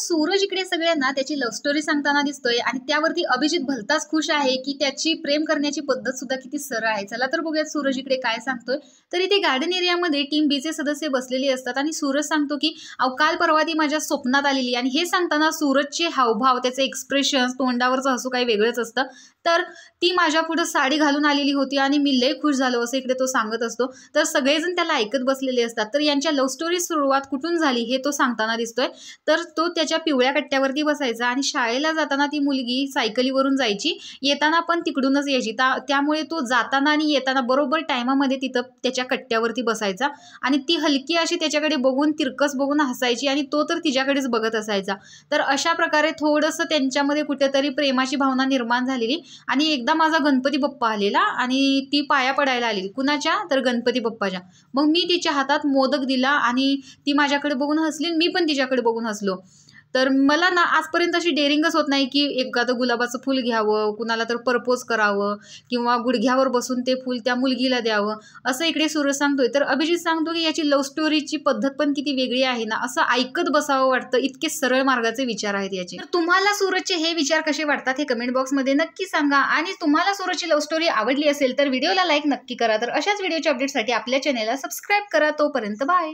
सूरज इकडे सगळ्यांना त्याची लव्ह स्टोरी सांगताना दिसतोय आणि त्यावरती अभिजित भलताच खुश आहे की त्याची प्रेम करण्याची पद्धत सुद्धा किती सरळ आहे। चला तर बघूयात सूरज इकडे काय सांगतोय। तर इथे गार्डन एरियामध्ये टीम बी चे सदस्य बसलेले असतात आणि सूरज सांगतो की अहो काल परवा ती माझ्या स्वप्नात आलेली, आणि हे सांगताना सूरजचे हावभाव, त्याचे एक्सप्रेशन, तोंडावरचं हसू काही वेगळंच असतं। तर ती माझ्या पुढे साडी घालून आलेली होती आणि मी लय खुश झालो असं इकडे तो सांगत असतो। तर सगळेजण त्याला ऐकत बसलेले असतात। तर यांच्या लव्ह स्टोरी सुरुवात कुठून झाली हे तो सांगताना दिसतोय। तर तो त्याच्या पिवळ्या कट्ट्यावरती बसायचा आणि शाळेला जाताना ती मुलगी सायकलीवरून जायची, येताना पण तिकडूनच यायची। त्यामुळे तो जाताना आणि येताना बरोबर टायमामध्ये तिथं त्याच्या कट्ट्यावरती बसायचा आणि ती हलकी अशी त्याच्याकडे बघून, तिरकस बघून हसायची आणि तो तर तिच्याकडेच बघत असायचा। तर अशा प्रकारे थोडंसं त्यांच्यामध्ये कुठेतरी प्रेमाची भावना निर्माण झालेली। आणि एकदा माझा गणपती बाप्पा आलेला आणि ती पाया पडायला आलेली, कुणाच्या तर गणपती बाप्पाच्या। मग मी तिच्या हातात मोदक दिला आणि ती माझ्याकडे बघून हसली, मी पण तिच्याकडे बघून हसलो। तर मला ना आजपर्यंत अशी डेअरिंगच होत नाही की एखादं गुलाबाचं फुल घ्यावं, कुणाला तर प्रपोज करावं किंवा गुडघ्यावर बसून ते फुल त्या मुलगीला द्यावं, असं इकडे सूरज सांगतोय। तर अभिजित सांगतो की याची लव्ह स्टोरीची पद्धत पण किती वेगळी आहे ना, असं ऐकत बसावं वाटतं, इतके सरळ मार्गाचे विचार आहेत याचे। तर तुम्हाला सूरजचे हे विचार कसे वाटतात हे कमेंट बॉक्समध्ये नक्की सांगा। आणि तुम्हाला सूरजची लव्ह स्टोरी आवडली असेल तर व्हिडिओला लाईक नक्की करा। तर अशाच व्हिडिओच्या अपडेटसाठी आपल्या चॅनेलला सबस्क्राईब करा। तोपर्यंत बाय।